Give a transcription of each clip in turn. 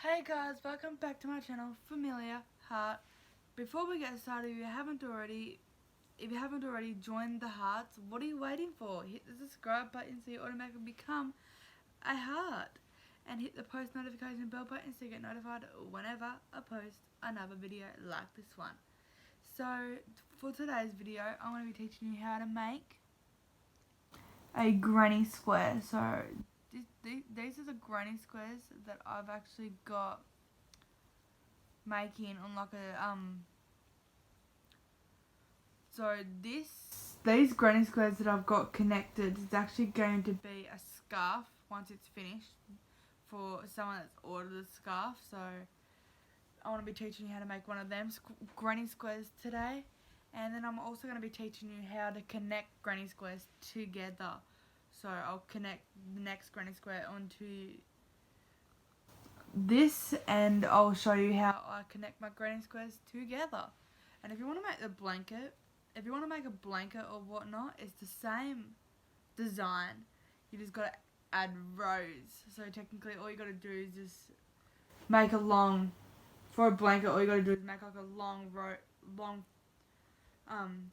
Hey guys, welcome back to my channel, Familiar Heart. Before we get started, if you haven't already joined the hearts, what are you waiting for? Hit the subscribe button so you automatically become a heart. And hit the post notification bell button so you get notified whenever I post another video like this one. So, for today's video, I'm going to be teaching you how to make a granny square. So, these are the granny squares that I've actually got making on like a so these granny squares that I've got connected is actually going to be a scarf once it's finished for someone that's ordered a scarf. So I want to be teaching you how to make one of them granny squares today, and then I'm also going to be teaching you how to connect granny squares together. So I'll connect the next granny square onto this, and I'll show you how I connect my granny squares together. And if you want to make a blanket or whatnot, it's the same design. You just got to add rows. So technically all you got to do is just make a long, for a blanket all you got to do is make like a long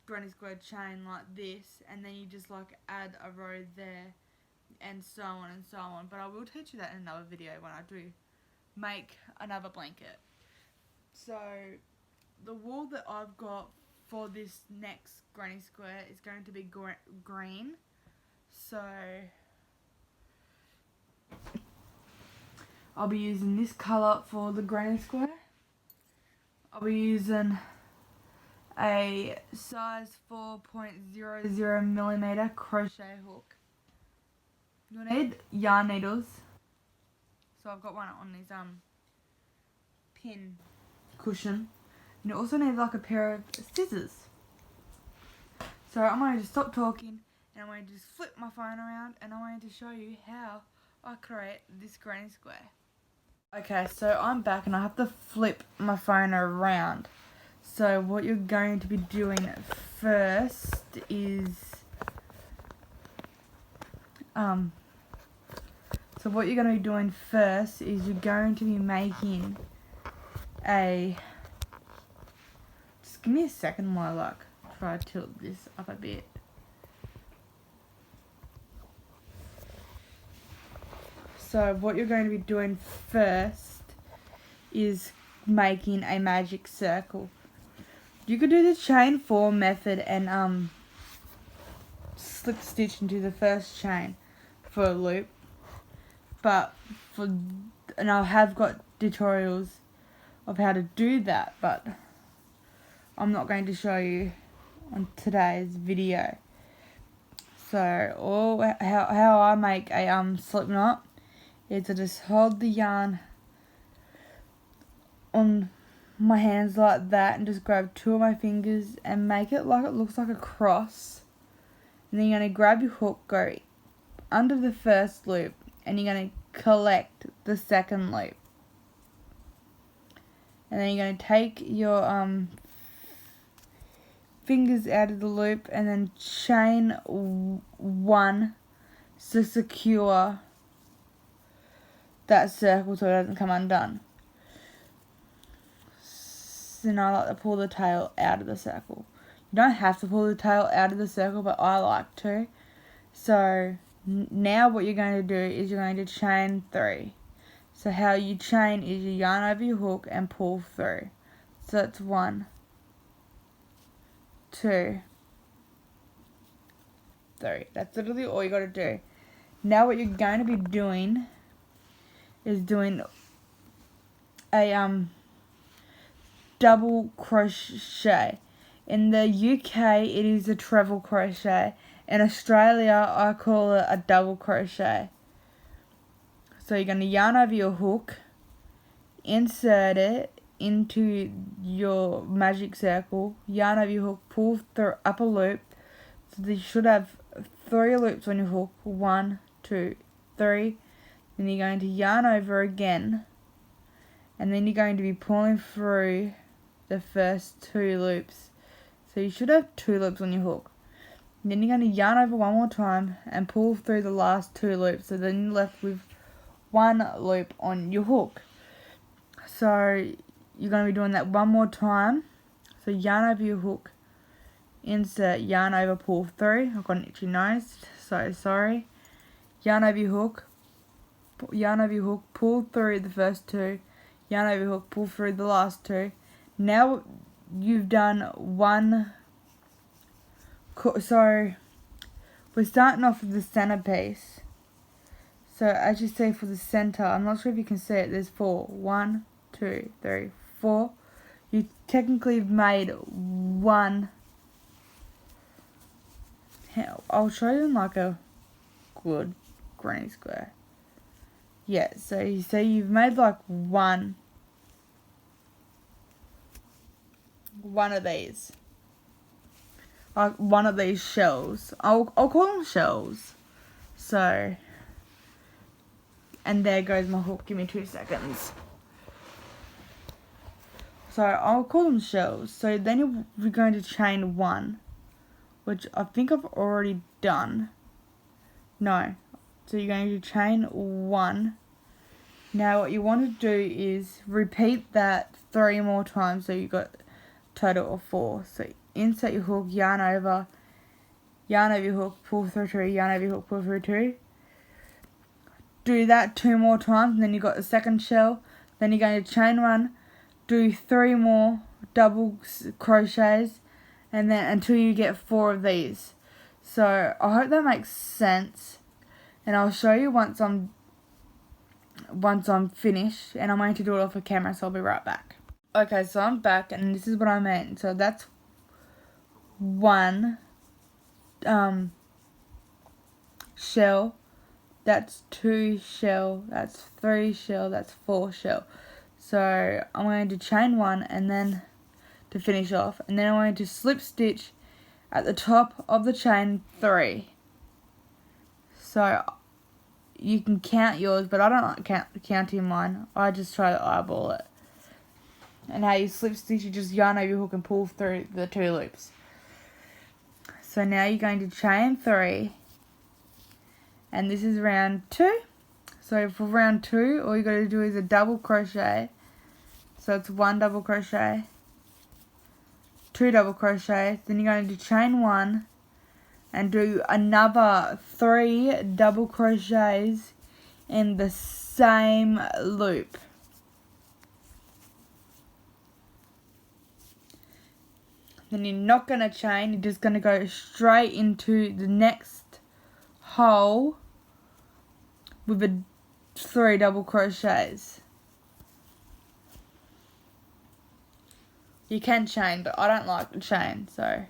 granny square chain like this, and then you just like add a row there, and so on and so on. But I will teach you that in another video when I do make another blanket. So the wool that I've got for this next granny square is going to be green. So I'll be using this colour for the granny square. I'll be using a size 4.00mm crochet hook. You'll need yarn needles. So I've got one on this pin cushion. And you also need like a pair of scissors. So I'm going to stop talking and I'm going to just flip my phone around and I'm going to show you how I create this granny square. Okay, so I'm back and I have to flip my phone around. So what you're going to be doing first is you're going to be making a, just give me a second while I try to tilt this up a bit. So what you're going to be doing first is making a magic circle. You could do the chain 4 method and slip stitch into the first chain for a loop, and I have got tutorials of how to do that, but I'm not going to show you on today's video. So how I make a slip knot is to just hold the yarn on my hands like that and just grab 2 of my fingers and make it like it looks like a cross. And then you're going to grab your hook, go under the first loop, and you're going to collect the second loop. And then you're going to take your fingers out of the loop and then chain 1 to secure that circle so it doesn't come undone. So now I like to pull the tail out of the circle. You don't have to pull the tail out of the circle, but I like to. So now what you're going to do is you're going to chain 3. So how you chain is you yarn over your hook and pull through. So that's 1, 2, 3. That's literally all you got to do. Now what you're going to be doing is doing a double crochet. In the UK it is a treble crochet. In Australia I call it a double crochet. So you're going to yarn over your hook, insert it into your magic circle, yarn over your hook, pull through up a loop. So you should have 3 loops on your hook, 1, 2, 3. Then you're going to yarn over again, and then you're going to be pulling through the first 2 loops. So you should have 2 loops on your hook. And then you're going to yarn over one more time and pull through the last 2 loops. So then you're left with 1 loop on your hook. So you're going to be doing that one more time. So yarn over your hook, insert, yarn over, pull through. I've got an itchy nose, so sorry. Yarn over your hook, pull through the first two, yarn over your hook, pull through the last two. Now you've done one, so we're starting off with the center piece. So as you see for the center, I'm not sure if you can see it, there's 4. 1, 2, 3, 4. You technically have made one. I'll show you in like a good granny square. Yeah, so you see you've made like one of these. Like one of these shells. I'll call them shells. So, and there goes my hook. Give me 2 seconds. So I'll call them shells. So then you're going to chain 1, which I think I've already done. No. So you're going to chain 1. Now what you want to do is repeat that 3 more times, so you've got a total of 4. So insert your hook, yarn over your hook, pull through 2, yarn over your hook, pull through 2. Do that 2 more times, and then you've got the second shell. Then you're going to chain 1, do 3 more double crochets, and then until you get 4 of these. So I hope that makes sense, and I'll show you once I'm finished, and I'm going to do it off of camera, so I'll be right back. Okay, so I'm back, and this is what I meant. So that's 1 shell, that's 2 shell, that's 3 shell, that's 4 shell. So I'm going to chain 1 and then to finish off, and then I'm going to slip stitch at the top of the chain 3. So you can count yours, but I don't like counting mine. I just try to eyeball it. And how you slip stitch, you just yarn over your hook and pull through the 2 loops. So now you're going to chain 3, and this is round 2. So for round 2, all you got to do is a double crochet. So it's 1 double crochet, 2 double crochets, then you're going to chain 1 and do another 3 double crochets in the same loop. Then you're not going to chain, you're just going to go straight into the next hole with a 3 double crochets. You can chain, but I don't like to chain, so.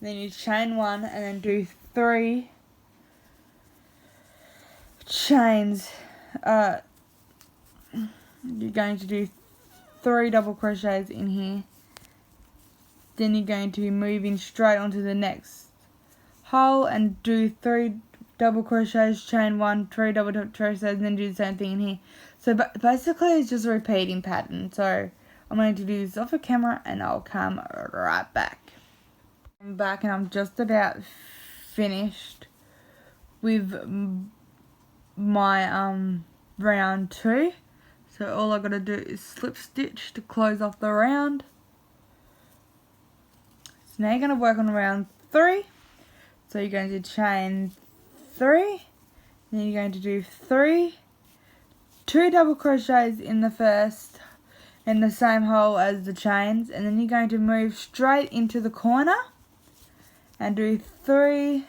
Then you chain 1 and then do 3 chains. You're going to do 3 double crochets in here. Then you're going to be moving straight onto the next hole and do 3 double crochets, chain 1, 3 double crochets, and then do the same thing in here. So basically it's just a repeating pattern. So I'm going to do this off of camera and I'll come right back. I'm back and I'm just about finished with my round 2. So all I got to do is slip stitch to close off the round. So now you're going to work on round 3. So you're going to chain 3, then you're going to do 2 double crochets in the first, in the same hole as the chains, and then you're going to move straight into the corner and do 3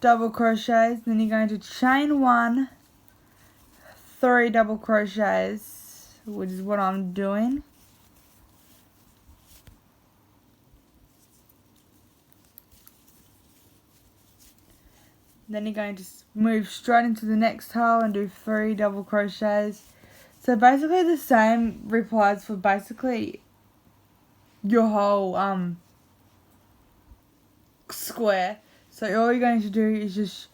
double crochets, then you're going to chain 1, 3 double crochets, which is what I'm doing. Then you're going to move straight into the next hole and do 3 double crochets. So basically the same applies for basically your whole square. So all you're going to do is just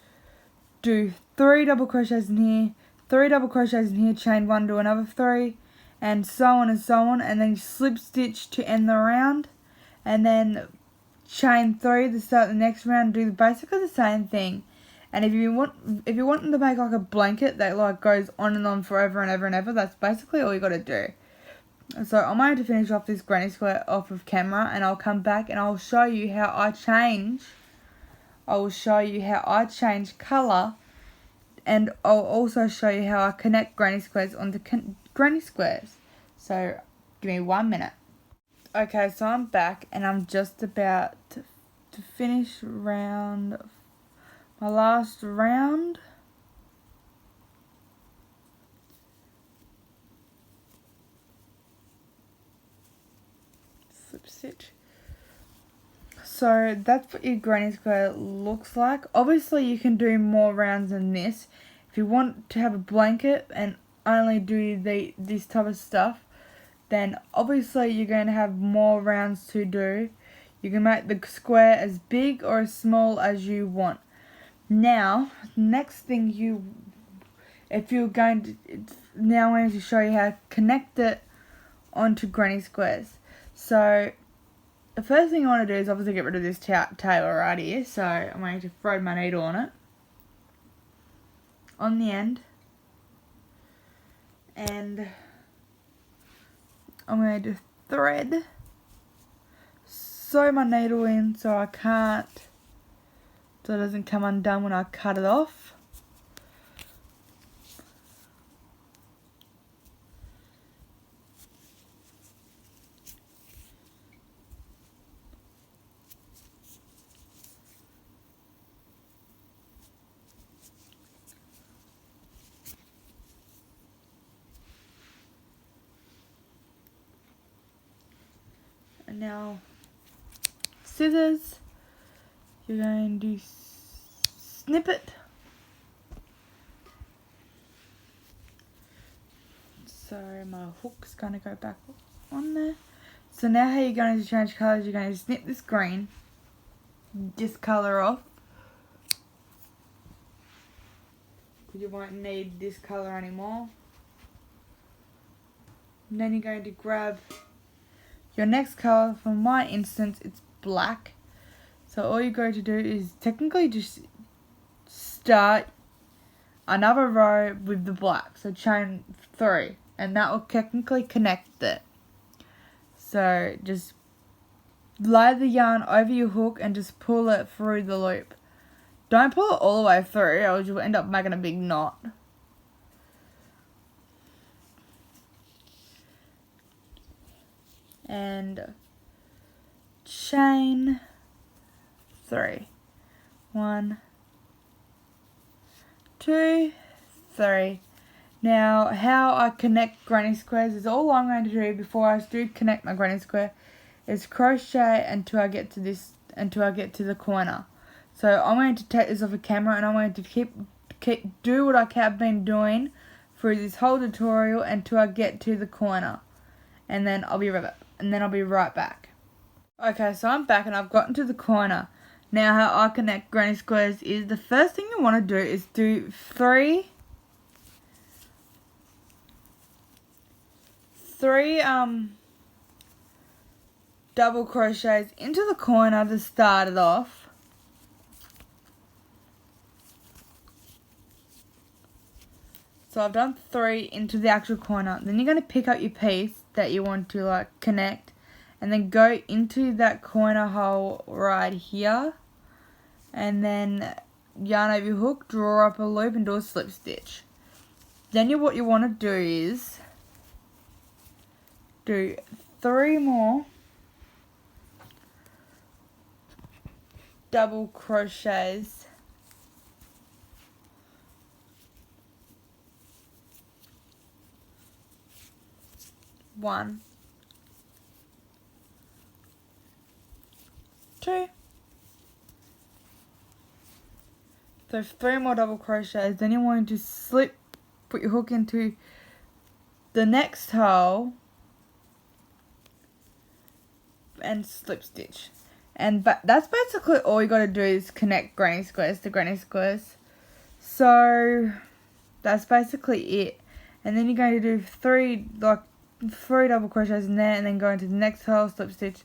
do 3 double crochets in here, 3 double crochets in here, chain 1, do another 3, and so on and so on, and then slip stitch to end the round, and then chain 3 to start the next round. Do basically the same thing. And if you want to make like a blanket that like goes on and on forever and ever and ever, that's basically all you got to do. So I'm going to finish off this granny square off of camera, and I'll come back and I'll show you how I change. I will show you how I change colour, and I'll also show you how I connect granny squares onto granny squares. So give me 1 minute. Okay, so I'm back and I'm just about to finish my last round. Slip stitch. So that's what your granny square looks like. Obviously you can do more rounds than this. If you want to have a blanket and only do this type of stuff, then obviously you're going to have more rounds to do. You can make the square as big or as small as you want. Now, next thing I'm going to show you how to connect it onto granny squares. So the first thing I want to do is obviously get rid of this tail right here. So I'm going to thread my needle on it, on the end, and I'm going to thread, sew my needle in so it doesn't come undone when I cut it off. And now, scissors, you're going to snip it. So my hook's going to go back on there. So now how you're going to change colours, you're going to snip this green, this colour off, because you won't need this colour anymore. And then you're going to grab your next colour. For my instance, it's black. So all you're going to do is technically just start another row with the black. So chain 3, and that will technically connect it. So just lay the yarn over your hook and just pull it through the loop. Don't pull it all the way through, or you'll end up making a big knot. And chain 3. 1, 2, 3. Now how I connect granny squares is all I'm going to do before I do connect my granny square is crochet until I get to the corner. So I'm going to take this off the camera, and I'm going to keep do what I have been doing through this whole tutorial until I get to the corner, and then I'll be right back. Okay, so I'm back and I've gotten to the corner. Now how I connect granny squares is the first thing you want to do is do 3 double crochets into the corner to start it off. So I've done 3 into the actual corner. Then you're going to pick up your piece that you want to like connect, and then go into that corner hole right here, and then yarn over your hook, draw up a loop and do a slip stitch. Then what you want to do is do 3 more double crochets one, 2. So 3 more double crochets. Then you're going to put your hook into the next hole and slip stitch. And that's basically all you got to do is connect granny squares to granny squares. So that's basically it. And then you're going to do 3 double crochets in there, and then go into the next hole, slip stitch,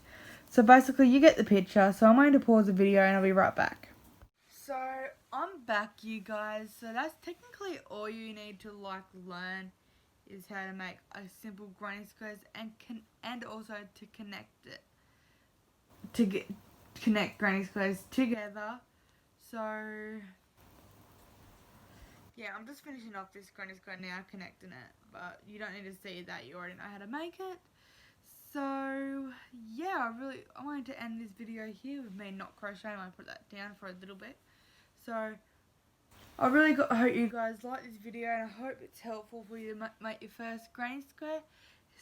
So basically you get the picture. So I'm going to pause the video and I'll be right back. So I'm back, you guys. So that's technically all you need to learn is how to make a simple granny squares and also to connect granny squares together. So yeah, I'm just finishing off this granny square now, connecting it, but you don't need to see that, you already know how to make it. So yeah, I wanted to end this video here with me not crocheting. I put that down for a little bit. So I really hope you guys like this video, and I hope it's helpful for you to make your first granny square.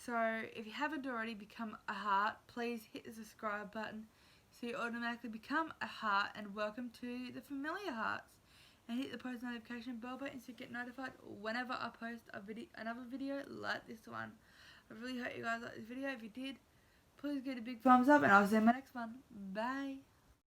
So if you haven't already become a heart, please hit the subscribe button so you automatically become a heart, and welcome to the familiar hearts. And hit the post notification bell button so you get notified whenever I post another video like this one. I really hope you guys like this video. If you did, please give it a big thumbs up, and I'll see you in my next one. Bye.